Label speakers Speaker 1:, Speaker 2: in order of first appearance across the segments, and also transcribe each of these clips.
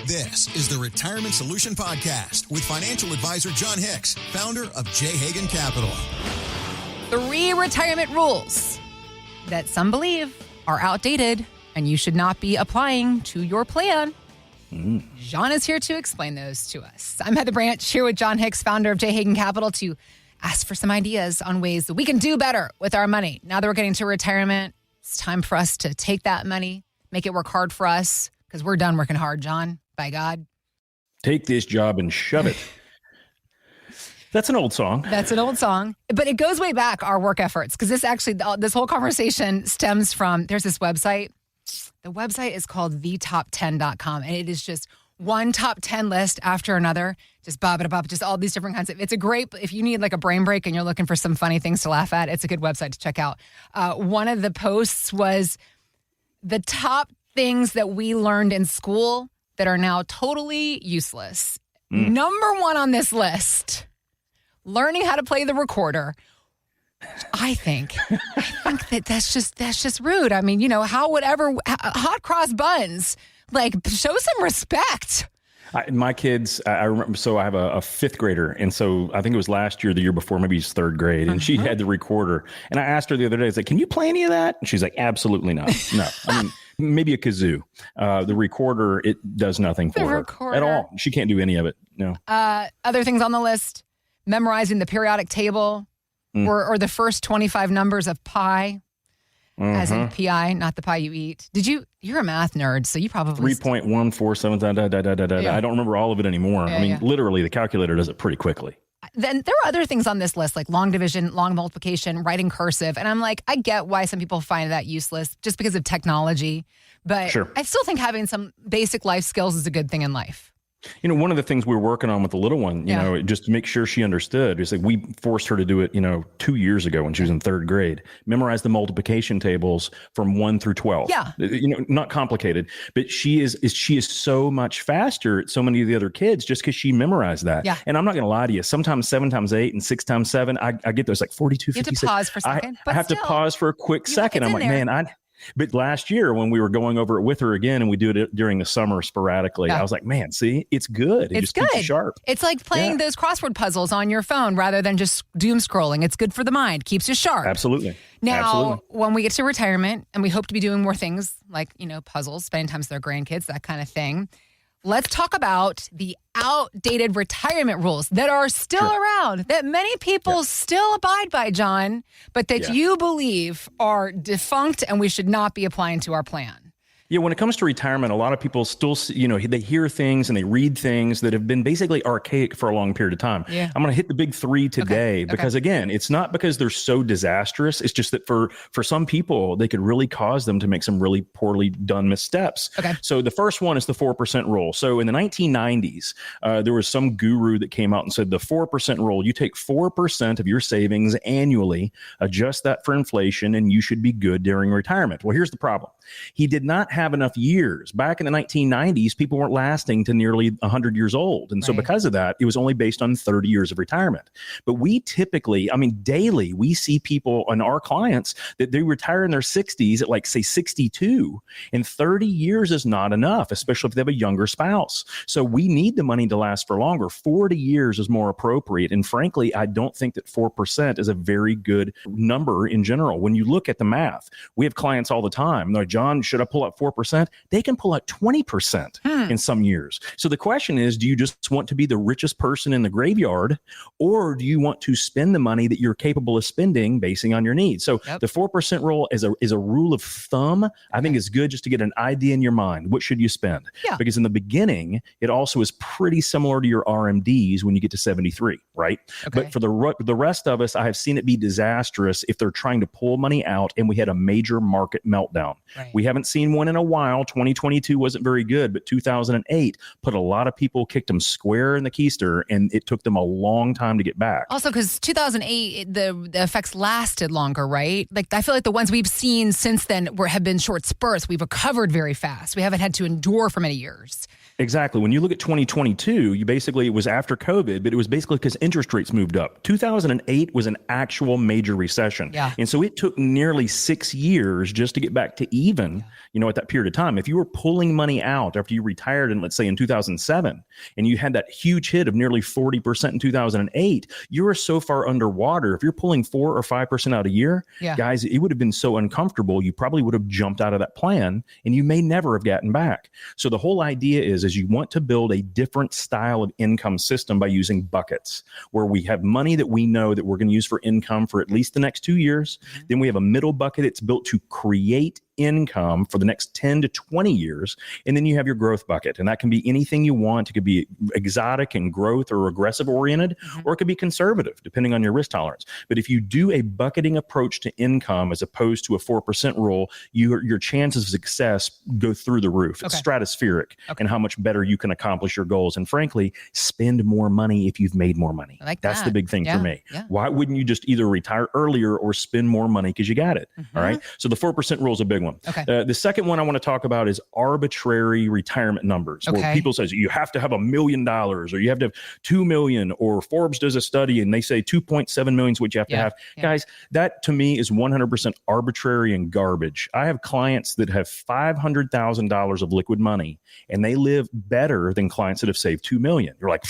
Speaker 1: This is the Retirement Solution Podcast with financial advisor Jon Hicks, founder of J. Hagan Capital.
Speaker 2: 3 retirement rules that some believe are outdated and you should not be applying to your plan. Jon is here to explain those to us. I'm Heather Branch, here with Jon Hicks, founder of J. Hagan Capital, to ask for some ideas on ways that we can do better with our money. Now that we're getting to retirement, it's time for us to take that money, make it work hard for us, because we're done working hard, Jon, by God.
Speaker 3: Take this job and shove it. That's an old song.
Speaker 2: That's an old song. But it goes way back, our work efforts, because this whole conversation stems from, there's this website. The website is called thetop10.com, and it is just one top 10 list after another, just just all these different kinds of, it's a great, if you need like a brain break and you're looking for some funny things to laugh at, it's a good website to check out. One of the posts was the top things that we learned in school that are now totally useless. Number 1 on this list, learning how to play the recorder. I think that's just rude. I mean, hot cross buns, like, show some respect.
Speaker 3: My kids, I remember, so I have a 5th grader. And so I think it was last year, the year before, maybe it's 3rd grade. And she had the recorder. And I asked her the other day, I was like, can you play any of that? And she's like, absolutely not. No. I mean, maybe a kazoo. The recorder, it does nothing for her at all. She can't do any of it. No.
Speaker 2: Other things on the list, memorizing the periodic table or the first 25 numbers of pi. As in PI, not the pie you eat. You're a math nerd, so you probably
Speaker 3: 3.147 I don't remember all of it anymore. Literally the calculator does it pretty quickly.
Speaker 2: Then there are other things on this list, like long division, long multiplication, writing cursive. And I'm like, I get why some people find that useless just because of technology. But sure. I still think having some basic life skills is a good thing in life.
Speaker 3: One of the things we were working on with the little one, just to make sure she understood, is like we forced her to do it, 2 years ago when she was in 3rd grade, memorize the multiplication tables from 1 through 12.
Speaker 2: Yeah.
Speaker 3: Not complicated, but she is so much faster at so many of the other kids just because she memorized that.
Speaker 2: Yeah.
Speaker 3: And I'm not going to lie to you. Sometimes 7 times 8 and 6 times 7, I get those like 42,
Speaker 2: you
Speaker 3: 56.
Speaker 2: You have to pause for a second.
Speaker 3: I have to pause for a quick second. I'm like, But last year when we were going over it with her again, and we do it during the summer sporadically, I was like, man, see, it's good. It just keeps you sharp.
Speaker 2: It's like playing those crossword puzzles on your phone rather than just doom scrolling. It's good for the mind, keeps you sharp.
Speaker 3: Absolutely.
Speaker 2: Now, when we get to retirement, and we hope to be doing more things like, puzzles, spending time with their grandkids, that kind of thing. Let's talk about the outdated retirement rules that are still around, that many people still abide by, Jon, but that you believe are defunct and we should not be applying to our plan.
Speaker 3: Yeah, when it comes to retirement, a lot of people still, they hear things and they read things that have been basically archaic for a long period of time. Yeah. I'm going to hit the big 3 today because, again, it's not because they're so disastrous. It's just that for some people, they could really cause them to make some really poorly done missteps. Okay. So the first one is the 4% rule. So in the 1990s, there was some guru that came out and said the 4% rule, you take 4% of your savings annually, adjust that for inflation, and you should be good during retirement. Well, here's the problem. He did not have enough years. Back in the 1990s, people weren't lasting to nearly 100 years old. And so because of that, it was only based on 30 years of retirement. But we typically, daily, we see people and our clients that they retire in their 60s at like, say, 62. And 30 years is not enough, especially if they have a younger spouse. So we need the money to last for longer. 40 years is more appropriate. And frankly, I don't think that 4% is a very good number in general. When you look at the math, we have clients all the time. They're like, Jon, should I pull out 4%? They can pull out 20% in some years. So the question is, do you just want to be the richest person in the graveyard, or do you want to spend the money that you're capable of spending basing on your needs? So the 4% rule is a rule of thumb. I think it's good just to get an idea in your mind. What should you spend? Yeah. Because in the beginning, it also is pretty similar to your RMDs when you get to 73, right? Okay. But for the rest of us, I have seen it be disastrous if they're trying to pull money out and we had a major market meltdown. Right. We haven't seen one in a while. 2022 wasn't very good, but 2008 put a lot of people, kicked them square in the keister, and it took them a long time to get back.
Speaker 2: Also, because 2008, the effects lasted longer, right? Like, I feel like the ones we've seen since then have been short spurts. We've recovered very fast. We haven't had to endure for many years.
Speaker 3: Exactly. When you look at 2022, it was after COVID, but it was basically because interest rates moved up. 2008 was an actual major recession.
Speaker 2: Yeah.
Speaker 3: And so it took nearly 6 years just to get back to even, at that period of time. If you were pulling money out after you retired, let's say in 2007, and you had that huge hit of nearly 40% in 2008, you were so far underwater. If you're pulling 4 or 5% out a year, guys, it would have been so uncomfortable. You probably would have jumped out of that plan and you may never have gotten back. So the whole idea is you want to build a different style of income system by using buckets, where we have money that we know that we're going to use for income for at least the next 2 years. Then we have a middle bucket that's built to create income for the next 10 to 20 years. And then you have your growth bucket. And that can be anything you want. It could be exotic and growth or aggressive oriented, or it could be conservative, depending on your risk tolerance. But if you do a bucketing approach to income as opposed to a 4% rule, your chances of success go through the roof. It's stratospheric in how much better you can accomplish your goals. And frankly, spend more money if you've made more money. That's the big thing for me. Why wouldn't you just either retire earlier or spend more money because you got it? All right. So the 4% rule is a big one. The second one I want to talk about is arbitrary retirement numbers, where people say you have to have $1 million or you have to have 2 million, or Forbes does a study and they say 2.7 million is what you have to have. Guys, that to me is 100% arbitrary and garbage. I have clients that have $500,000 of liquid money and they live better than clients that have saved 2 million. You're like,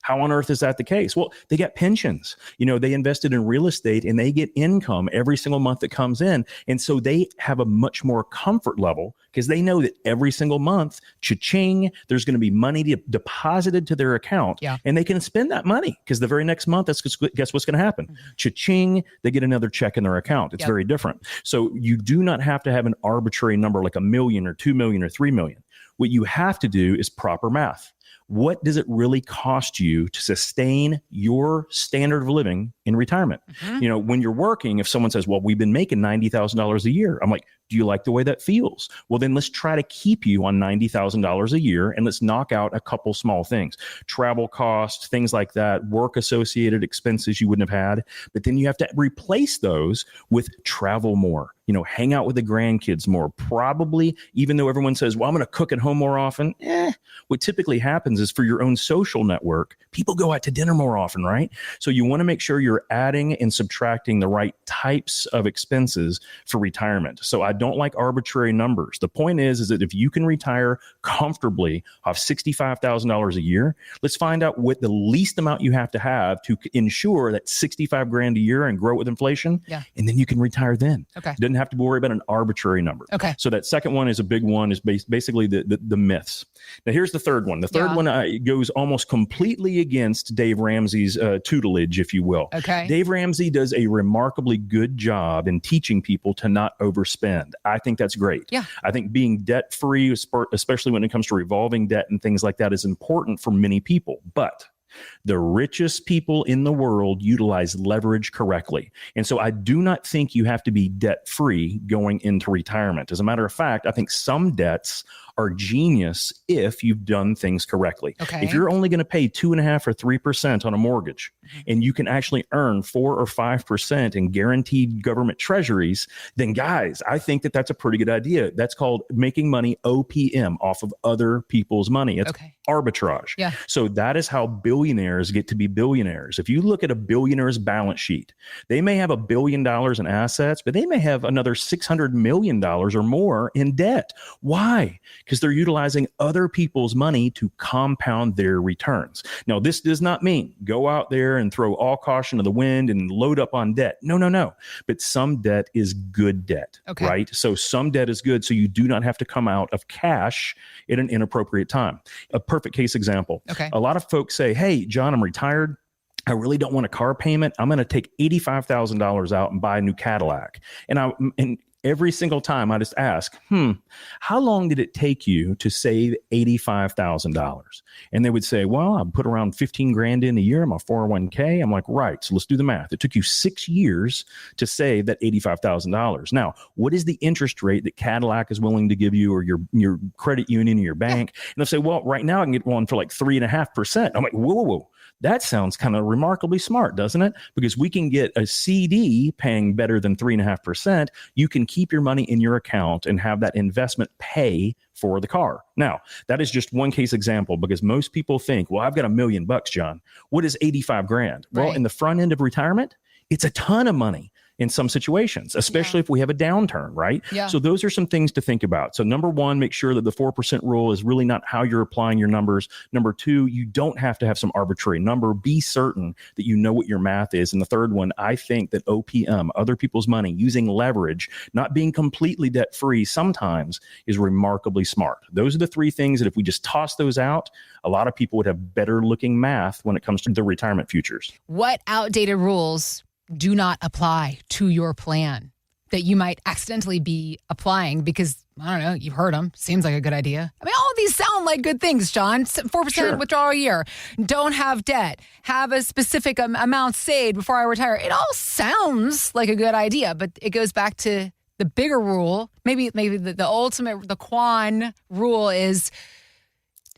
Speaker 3: how on earth is that the case? Well, they get pensions. They invested in real estate and they get income every single month that comes in. And so they have a much more comfort level because they know that every single month, cha-ching, there's going to be money deposited to their account. And they can spend that money because the very next month, guess what's going to happen? Cha-ching, they get another check in their account. It's very different. So you do not have to have an arbitrary number like $1 million or 2 million or 3 million. What you have to do is proper math. What does it really cost you to sustain your standard of living in retirement? When you're working, if someone says, well, we've been making $90,000 a year, I'm like, do you like the way that feels? Well, then let's try to keep you on $90,000 a year and let's knock out a couple small things. Travel costs, things like that, work associated expenses you wouldn't have had. But then you have to replace those with travel more, hang out with the grandkids more. Probably, even though everyone says, well, I'm going to cook at home more often. What typically happens is for your own social network, people go out to dinner more often, right? So you want to make sure you're adding and subtracting the right types of expenses for retirement. So I don't like arbitrary numbers. The point is that if you can retire comfortably off $65,000 a year, let's find out what the least amount you have to ensure that 65 grand a year and grow with inflation. And then you can retire then. Doesn't have to worry about an arbitrary number. So that second one is a big one, is basically the myths. Now here's the third one. The third one goes almost completely against Dave Ramsey's tutelage, if you will. Dave Ramsey does a remarkably good job in teaching people to not overspend. I think that's great. I think being debt free, especially when it comes to revolving debt and things like that, is important for many people. But the richest people in the world utilize leverage correctly. And so I do not think you have to be debt free going into retirement. As a matter of fact, I think some debts are genius if you've done things correctly. If you're only going to pay 2.5% or 3% on a mortgage, and you can actually earn 4 or 5% in guaranteed government treasuries, then guys, I think that's a pretty good idea. That's called making money OPM, off of other people's money. It's arbitrage. So that is how billionaires get to be billionaires. If you look at a billionaire's balance sheet, they may have $1 billion in assets, but they may have another $600 million or more in debt. Why? Because they're utilizing other people's money to compound their returns. Now, this does not mean go out there and throw all caution to the wind and load up on debt. No. But some debt is good debt, right? So some debt is good. So you do not have to come out of cash at an inappropriate time. A perfect case example. A lot of folks say, hey, John, I'm retired. I really don't want a car payment. I'm going to take $85,000 out and buy a new Cadillac. And every single time I just ask, how long did it take you to save $85,000? And they would say, well, I put around 15 grand in a year in my 401k. I'm like, right. So let's do the math. It took you 6 years to save that $85,000. Now, what is the interest rate that Cadillac is willing to give you, or your credit union or your bank? And they'll say, well, right now I can get one for like 3.5%. I'm like, whoa. That sounds kind of remarkably smart, doesn't it? Because we can get a CD paying better than 3.5%. You can keep your money in your account and have that investment pay for the car. Now, that is just one case example, because most people think, well, I've got $1 million, John. What is 85 grand? Well,
Speaker 2: Right.
Speaker 3: in the front end of retirement, it's a ton of money in some situations, especially if we have a downturn, right?
Speaker 2: Yeah.
Speaker 3: So those are some things to think about. So number one, make sure that the 4% rule is really not how you're applying your numbers. Number two, you don't have to have some arbitrary number. Be certain that you know what your math is. And the third one, I think that OPM, other people's money, using leverage, not being completely debt free sometimes, is remarkably smart. Those are the three things that if we just toss those out, a lot of people would have better looking math when it comes to their retirement futures.
Speaker 2: What outdated rules do not apply to your plan that you might accidentally be applying because, I don't know, you've heard them. Seems like a good idea. I mean, all of these sound like good things, John. 4% withdrawal a year. Don't have debt. Have a specific amount saved before I retire. It all sounds like a good idea, but it goes back to the bigger rule. Maybe the ultimate, the Quan rule is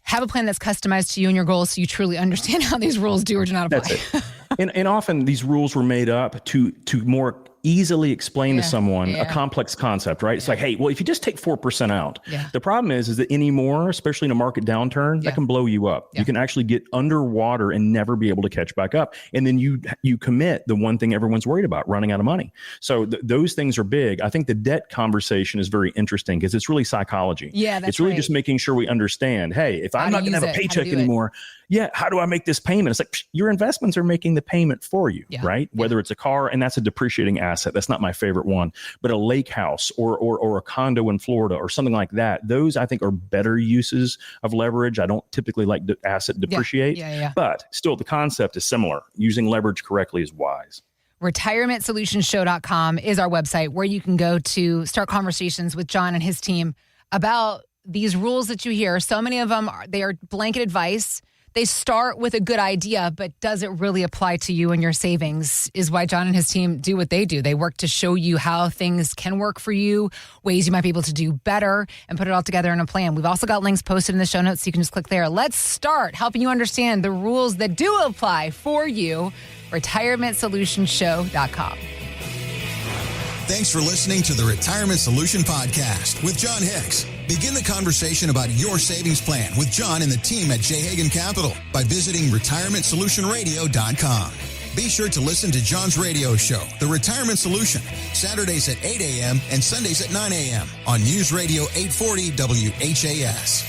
Speaker 2: have a plan that's customized to you and your goals so you truly understand how these rules do or do not apply.
Speaker 3: That's it. And often these rules were made up to more easily explain to someone a complex concept, right? It's like, hey, well, if you just take 4% out, the problem is that anymore, especially in a market downturn, that can blow you up. You can actually get underwater and never be able to catch back up. And then you commit the one thing everyone's worried about, running out of money. So those things are big. I think the debt conversation is very interesting because it's really psychology.
Speaker 2: Yeah, that's
Speaker 3: It's really just making sure we understand, hey, if I'm not going to have a paycheck anymore, how do I make this payment? It's like your investments are making the payment for you, right? Whether it's a car, and that's a depreciating asset. That's not my favorite one, but a lake house or a condo in Florida or something like that. Those I think are better uses of leverage. I don't typically like asset depreciate, but still the concept is similar. Using leverage correctly is wise.
Speaker 2: RetirementSolutionShow.com is our website where you can go to start conversations with John and his team about these rules that you hear. So many of them, they are blanket advice. They start with a good idea, but does it really apply to you and your savings is why John and his team do what they do. They work to show you how things can work for you, ways you might be able to do better, and put it all together in a plan. We've also got links posted in the show notes, so you can just click there. Let's start helping you understand the rules that do apply for you. RetirementSolutionShow.com.
Speaker 1: Thanks for listening to the Retirement Solution Podcast with Jon Hicks. Begin the conversation about your savings plan with John and the team at J. Hagan Capital by visiting RetirementSolutionRadio.com. Be sure to listen to John's radio show, The Retirement Solution, Saturdays at 8 a.m. and Sundays at 9 a.m. on News Radio 840 WHAS.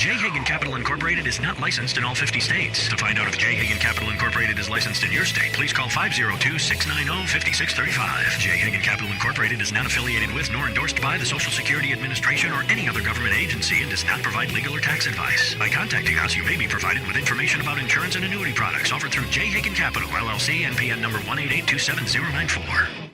Speaker 4: J. Hagan Capital Incorporated is not licensed in all 50 states. To find out if J. Hagan Capital Incorporated is licensed in your state, please call 502-690-5635. J. Hagan Capital Incorporated is not affiliated with nor endorsed by the Social Security Administration or any other government agency and does not provide legal or tax advice. By contacting us, you may be provided with information about insurance and annuity products offered through J. Hagan Capital, LLC, NPN number 1882794.